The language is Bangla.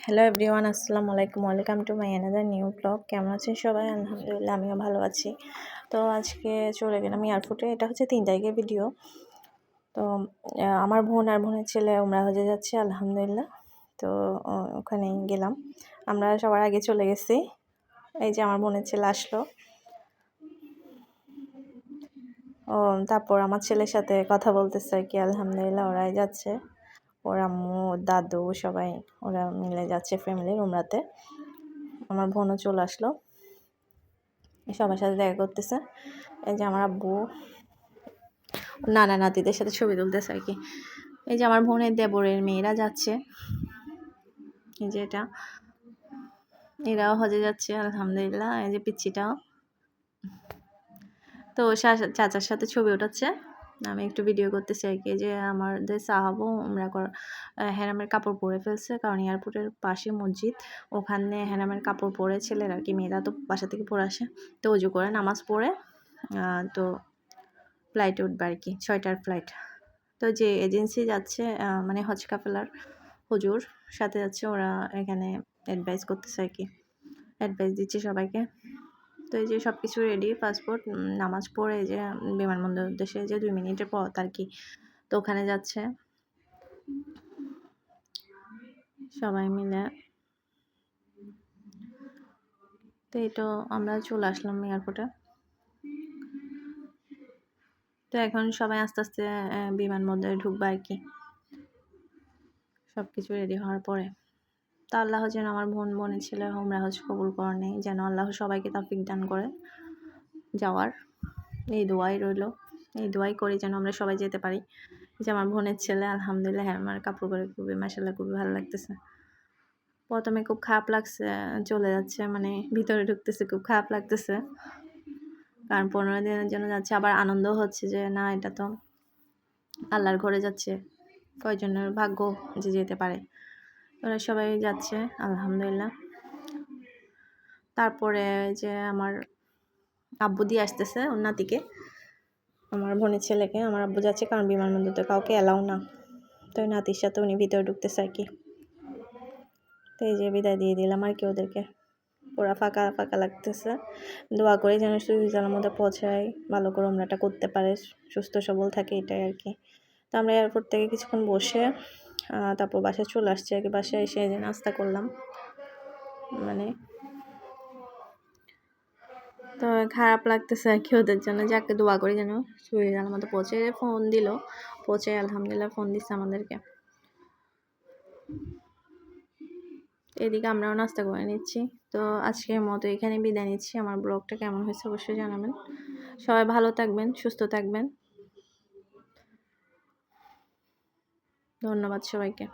হ্যালো এভরিওয়ান, আসসালামু আলাইকুম। Welcome to my another new blog. কেমন আছেন সবাই? আলহামদুলিল্লাহ, আমিও ভালো আছি। তো আজকে চলে গেলাম এয়ারপোর্টে। এটা হচ্ছে 3 তারিখের ভিডিও। তো আমার বোন আর বোনের ছেলে উমরা হজে যাচ্ছে আলহামদুলিল্লাহ। তো ওখানেই গেলাম। আমরা সবার আগে চলে গেছি। এই যে আমার বোনের ছেলে আসলো। তারপর আমার ছেলের সাথে কথা বলতেছে আর কি। আলহামদুলিল্লাহ ওরাই যাচ্ছে। ওর আম্মু, দাদু সবাই ওরা মিলে যাচ্ছে ফ্যামিলির উমরাতে। আমার বোনও চলে আসলো, সবার সাথে দেখা করতেছে। এই যে আমার আব্বু নানা নাতিদের সাথে ছবি তুলতেছে আর কি। এই যে আমার বোনের দেবরের মেয়েরা যাচ্ছে, এই যে এরাও হজে যাচ্ছে আলহামদুলিল্লাহ। এই যে পিচ্ছিটাও তো চাচার সাথে ছবি ওঠাচ্ছে, আমি একটু ভিডিও করতেছি আর কি। যে আমাদের সাহাবও উমরা হেরামের কাপড় পরে ফেলছে, কারণ এয়ারপোর্টের পাশে মসজিদ, ওখানে হেরামের কাপড় পরে ছেলেরা আর কি, মেয়েরা তো বাসা থেকে পরে আসে, তো উজু করে নামাজ পড়ে তো ফ্লাইটে উঠবে আর কি, 6টার ফ্লাইট। তো যে এজেন্সি যাচ্ছে মানে হজ কাফেলার হুজুর সাথে যাচ্ছে, ওরা এখানে অ্যাডভাইস করতেছে আর কি, অ্যাডভাইস দিচ্ছে সবাইকে। তো এই যে সব কিছু রেডি, পাসপোর্ট, নামাজ পড়ে যে বিমানবন্দরের উদ্দেশ্যে যে 2 মিনিটের পর আর কি, তো ওখানে যাচ্ছে সবাই মিলে। তো এটা আমরা চলে আসলাম এয়ারপোর্টে। তো এখন সবাই আস্তে আস্তে বিমানবন্দরে ঢুকবে আর কি, সব কিছু রেডি হওয়ার পরে। তা আল্লাহ যেন আমার বোনের ছেলে উমরা হজ কবুল করে নেয়, যেন আল্লাহ সবাইকে তৌফিক দান করে যাওয়ার, এই দোয়াই রইল। এই দোয়াই করি যেন আমরা সবাই যেতে পারি। যে আমার বোনের ছেলে আলহামদুলিল্লাহ আমার কাপড় করে খুবই মাশাআল্লাহ খুবই ভালো লাগতেছে। প্রথমে খুব খারাপ লাগছে, চলে যাচ্ছে মানে ভিতরে ঢুকতেছে, খুব খারাপ লাগতেছে, কারণ 15 দিনের জন্য যাচ্ছে। আবার আনন্দ হচ্ছে যে না, এটা তো আল্লাহর ঘরে যাচ্ছে, কয়জনের ভাগ্য যে যেতে পারে। ওরা সবাই যাচ্ছে আলহামদুলিল্লাহ। তারপরে যে আমার আব্বু দিয়ে আসতেছে ওর নাতিকে, আমার বোনের ছেলেকে। আমার আব্বু যাচ্ছে কারণ বিমানবন্দরতে কাউকে অ্যালাউ না, তো নাতির সাথে উনি ভিতরে ঢুকতেছে আর কি। তো এই যে বিদায় দিয়ে দিলাম আর কি ওদেরকে, পুরা ফাঁকা ফাঁকা লাগতেছে। দোয়া করে যেন সুইজারল্যান্ডের মধ্যে পৌঁছায়, ভালো করে উমরাটা করতে পারে, সুস্থ সবল থাকে, এটাই আর কি। তো আমরা এয়ারপোর্ট থেকে কিছুক্ষণ বসে তারপর বাসায় চলে আসছি আর কি। বাসায় এসে যে নাস্তা করলাম, মানে তো খারাপ লাগতেছে আর কি ওদের জন্য। যাকে দোয়া করি যেন সুইজারল্যান্ডের মধ্যে পৌঁছে। ফোন দিল, পৌঁছে আলহামদুলিল্লাহ ফোন দিচ্ছে আমাদেরকে। এদিকে আমরাও নাস্তা করে নিচ্ছি। তো আজকের মতো এখানে বিদায় নিচ্ছি। আমার ব্লগটা কেমন হয়েছে অবশ্যই জানাবেন। সবাই ভালো থাকবেন, সুস্থ থাকবেন। ধন্যবাদ সবাইকে।